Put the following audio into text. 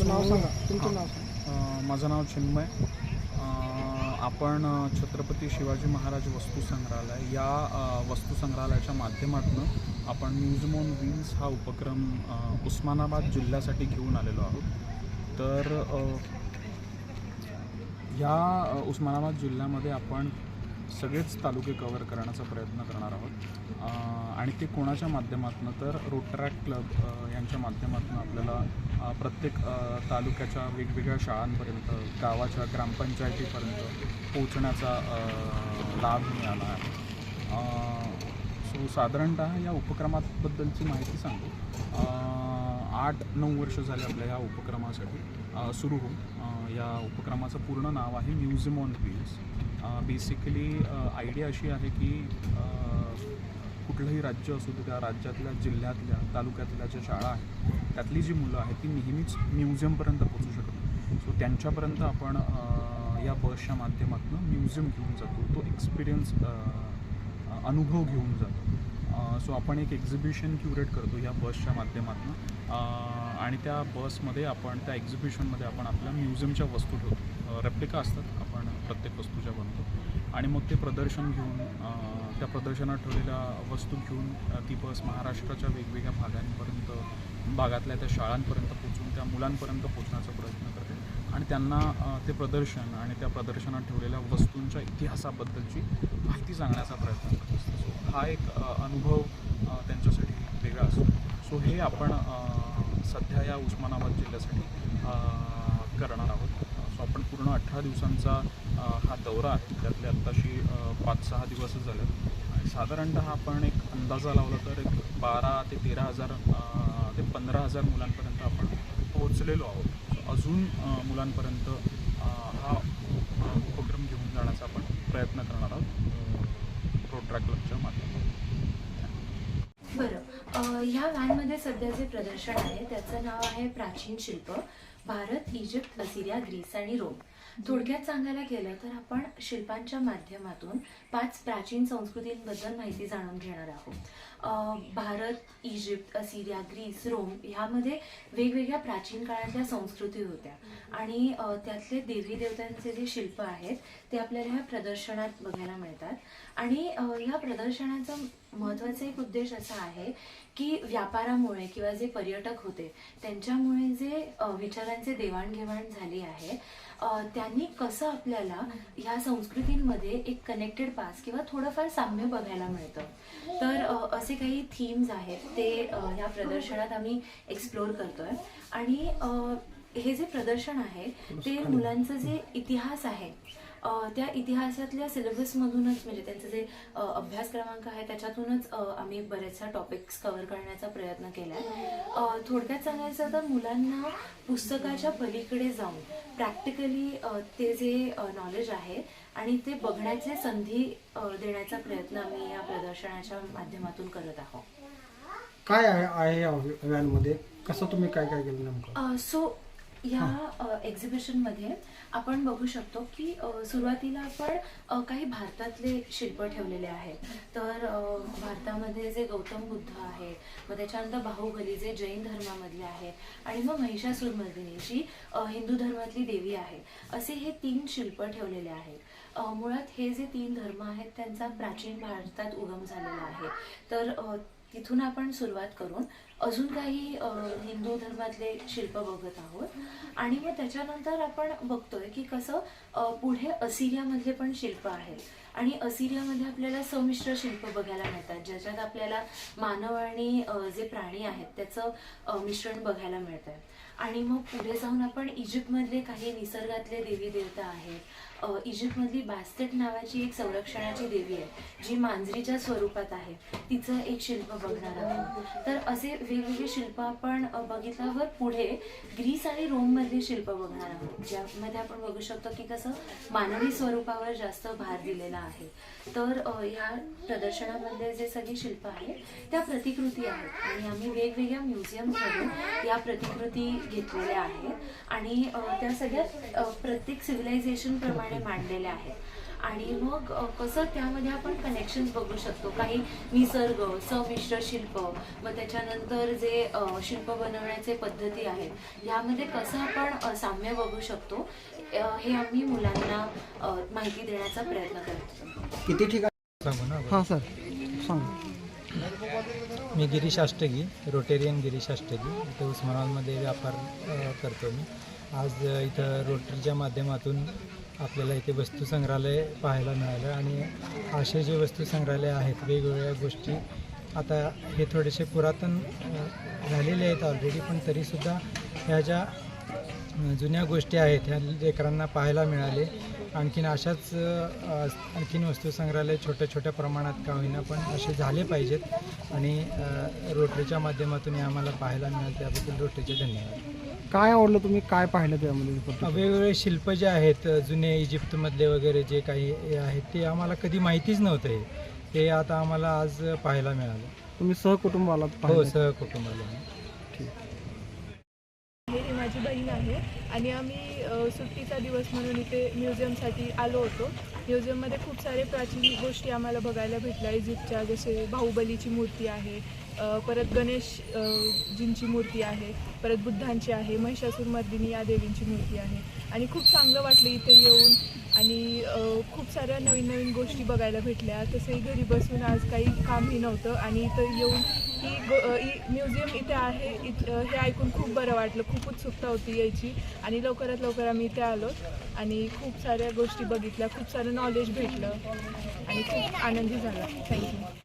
नाव सांगा, तुमचं नाव सांगा. माझं नाव चिन्मय. आपण छत्रपती शिवाजी महाराज वस्तुसंग्रहालय या वस्तुसंग्रहालयाच्या माध्यमातून आपण म्युझियम ऑन व्हील्स हा उपक्रम उस्मानाबाद जिल्ह्यासाठी घेऊन आलेलो आहोत. तर या उस्मानाबाद जिल्ह्यामध्ये आपण सगळेच तालुके कव्हर करण्याचा प्रयत्न करणार आहोत आणि ते कोणाच्या माध्यमातून तर रोटरॅक्ट क्लब यांच्या माध्यमातून आपल्याला प्रत्येक तालुक्याच्या वेगवेगळ्या शाळांपर्यंत गावाच्या ग्रामपंचायतीपर्यंत पोहोचण्याचा लाभ मिळाला आहे. सो साधारणतः या उपक्रमाबद्दलची माहिती सांगू. 8-9 वर्ष झाले आपल्या या उपक्रमासाठी सुरू होऊन. या उपक्रमाचं पूर्ण नाव आहे museum on wheels. Basically idea अशी आहे की कुठलंही राज्य असू दे, त्या राज्यातल्या जिल्ह्यातल्या तालुक्यातल्या ज्या शाळा आहेत त्यातली जी मुलं आहेत ती नेहमीच म्युझियमपर्यंत पोहोचू शकत नाही. सो त्यांच्यापर्यंत आपण या बसच्या माध्यमातून म्युझियम घेऊन जातो, तो एक्सपिरियन्स अनुभव घेऊन जातो. सो आपण एक एक्झिबिशन क्युरेट करतो या बसच्या माध्यमातून आणि त्या बसमध्ये आपण त्या एक्झिबिशनमध्ये आपण आपल्या म्युझियमच्या वस्तू ठेवतो. रेप्लिका असतात, आपण प्रत्येक वस्तूच्या बनतो आणि मग ते प्रदर्शन घेऊन त्या प्रदर्शनात ठेवलेल्या वस्तू घेऊन ती बस महाराष्ट्राच्या वेगवेगळ्या भागातल्या त्या शाळांपर्यंत पोहोचून त्या मुलांपर्यंत पोहोचण्याचा प्रयत्न करते आणि त्यांना ते प्रदर्शन आणि त्या प्रदर्शनात ठेवलेल्या वस्तूंच्या इतिहासाबद्दलची माहिती सांगण्याचा प्रयत्न करत असतो. सो हा एक अनुभव त्यांच्यासाठी वेगळा असतो. सो हे आपण सध्या या उस्मानाबाद जिल्ह्यासाठी करणार आहोत. सो आपण पूर्ण 18 दिवसांचा हा दौरा आहे. त्यातले आत्ताशी 5-6 दिवसच झाले आणि साधारणतः आपण एक अंदाजा लावला तर एक 12 ते 13,000 ते 15,000 मुलांपर्यंत आपण पोहोचलेलो आहोत. अजून मुलांपर्यंत हा उपक्रम घेऊन जाण्याचा आपण प्रयत्न करणार आहोत रोटरॅक्ट क्लबच्या माध्यमातून. बरं, ह्या व्हॅनमध्ये सध्या जे प्रदर्शन आहे त्याचं नाव आहे प्राचीन शिल्प भारत, इजिप्त, असिरिया, ग्रीस आणि रोम. थोडक्यात सांगायला गेलं तर आपण शिल्पांच्या माध्यमातून 5 प्राचीन संस्कृतींबद्दल माहिती जाणून घेणार आहोत. भारत, इजिप्त, असिरिया, ग्रीस, रोम ह्यामध्ये वेगवेगळ्या प्राचीन काळातल्या संस्कृती होत्या आणि त्यातले देवी देवतांचे जे शिल्प आहेत ते आपल्याला ह्या प्रदर्शनात बघायला मिळतात. आणि ह्या प्रदर्शनाचा महत्त्वाचा एक उद्देश असा आहे की व्यापारामुळे किंवा जे पर्यटक होते त्यांच्यामुळे जे विचारांचे देवाणघेवाण झाली आहे त्यांनी कसं आपल्याला ह्या संस्कृतींमध्ये एक कनेक्टेड पास किंवा थोडंफार साम्य बघायला मिळतं. तर असे काही थीम्स आहेत ते ह्या प्रदर्शनात आम्ही एक्सप्लोर करतोय. आणि हे जे प्रदर्शन आहे ते मुलांचं जे इतिहास आहे त्या इतिहासातल्या सिलेबसमधूनच म्हणजे त्यांचं जे अभ्यास क्रमांक आहे त्याच्यातूनच आम्ही बरेचसा टॉपिक्स कव्हर करण्याचा प्रयत्न केला आहे. थोडक्यात सांगायचं तर मुलांना पुस्तकाच्या पलीकडे जाऊन प्रॅक्टिकली ते जे नॉलेज आहे आणि ते बघण्याची संधी देण्याचा प्रयत्न आम्ही या प्रदर्शनाच्या माध्यमातून करत आहोत. काय आहे या व्हॅनमध्ये, कसं तुम्ही काय काय केलं नेमकं? सो ह्या एक्झिबिशनमध्ये आपण बघू शकतो की सुरुवातीला आपण काही भारतातले शिल्प ठेवलेले आहेत. तर भारतामध्ये जे गौतम बुद्ध आहे, मग त्याच्यानंतर बाहुबली जे जैन धर्मामधले आहेत आणि मग महिषासुरमर्दिनी जी हिंदू धर्मातली देवी आहे, असे हे 3 शिल्प ठेवलेले आहेत. मुळात हे जे 3 धर्म आहेत त्यांचा प्राचीन भारतात उगम झालेला आहे. तर तिथून आपण सुरुवात करून अजून काही हिंदू धर्मातले शिल्प बघत आहोत आणि मग त्याच्यानंतर आपण बघतोय की कसं पुढे असिरियामधले पण शिल्प आहेत आणि असिरियामध्ये आपल्याला संमिश्र शिल्प बघायला मिळतात ज्याच्यात आपल्याला मानव आणि जे प्राणी आहेत त्याचं मिश्रण बघायला मिळतं. आणि मग पुढे जाऊन आपण इजिप्तमधले काही निसर्गातले देवी देवता आहेत. इजिप्तमधली बास्टेट नावाची एक संरक्षणाची देवी आहे जी मांजरीच्या स्वरूपात आहे, तिचं एक शिल्प बघणार आहोत. तर असे वेगवेगळे शिल्प आपण बघितल्यावर पुढे ग्रीस आणि रोममधले शिल्प बघणार आहोत ज्यामध्ये आपण बघू शकतो की कसं मानवी स्वरूपावर जास्त भार दिलेला आहे. तर ह्या प्रदर्शनामधले जे सगळी शिल्प आहेत त्या प्रतिकृती आहेत आणि आम्ही वेगवेगळ्या म्युझियममधून या प्रतिकृती घेतलेल्या आहेत आणि त्या सगळ्या प्रत्येक सिव्हिलायझेशन प्रमाणे मांडलेल्या आहेत. आणि मग कसं त्यामध्ये आपण कनेक्शन्स बघू शकतो, काही निसर्ग, संमिश्र शिल्प, मग त्याच्यानंतर जे शिल्प बनवण्याचे पद्धती आहेत यामध्ये कसं आपण साम्य बघू शकतो, हे आम्ही मुलांना माहिती देण्याचा प्रयत्न करतो. किती ठिकाणी सांगू ना हां सर सांगा. मी गिरीश अष्टगी, रोटेरियन गिरीश अष्टगी, इथं उस्मानाबादमध्ये व्यापार करतो मी. आज इथं रोटरीच्या माध्यमातून आपल्याला इथे वस्तुसंग्रहालय पाहायला मिळालं आणि असे जे वस्तुसंग्रहालय आहेत वेगवेगळ्या गोष्टी आता हे थोडेसे पुरातन झालेले आहेत ऑलरेडी, पण तरीसुद्धा ह्या ज्या जुन्या गोष्टी आहेत ह्या लेकरांना पाहायला मिळाले. आणखीन अशाच आणखीन वस्तुसंग्रहालय छोट्या छोट्या प्रमाणात का होईना पण असे झाले पाहिजेत आणि रोटरीच्या माध्यमातून हे आम्हाला पाहायला मिळालं त्याबद्दल रोटरीचे धन्यवाद. काय आवडलं, तुम्ही काय पाहिलं त्यामध्ये? वेगवेगळे शिल्प जे आहेत जुने इजिप्तमधले वगैरे जे काही हे आहेत ते आम्हाला कधी माहितीच नव्हतं. हे आता आम्हाला आज पाहायला मिळालं. तुम्ही सहकुटुंबाला हो, पाहिलं? सहकुटुंबाला. ही माझी बहीण आहे आणि आम्ही सुट्टीचा दिवस म्हणून इथे म्युझियमसाठी आलो होतो. म्युझियममध्ये खूप सारे प्राचीन गोष्टी आम्हाला बघायला भेटल्या इजिप्तच्या, जसे बाहुबलीची मूर्ती आहे, परत गणेश जींची मूर्ती आहे, परत बुद्धांची आहे, महिषासुरमर्दिनी या देवींची मूर्ती आहे आणि खूप चांगलं वाटलं इथे येऊन आणि खूप साऱ्या नवीन नवीन गोष्टी बघायला भेटल्या. तसंही घरी बसून आज काही कामही नव्हतं आणि इथं येऊन ही म्युझियम इथे आहे हे ऐकून खूप बरं वाटलं. खूप उत्सुकता होती यायची आणि लवकरात लवकर आम्ही इथे आलो आणि खूप साऱ्या गोष्टी बघितल्या, खूप सारं नॉलेज भेटलं आणि खूप आनंदी झाला. थँक्यू.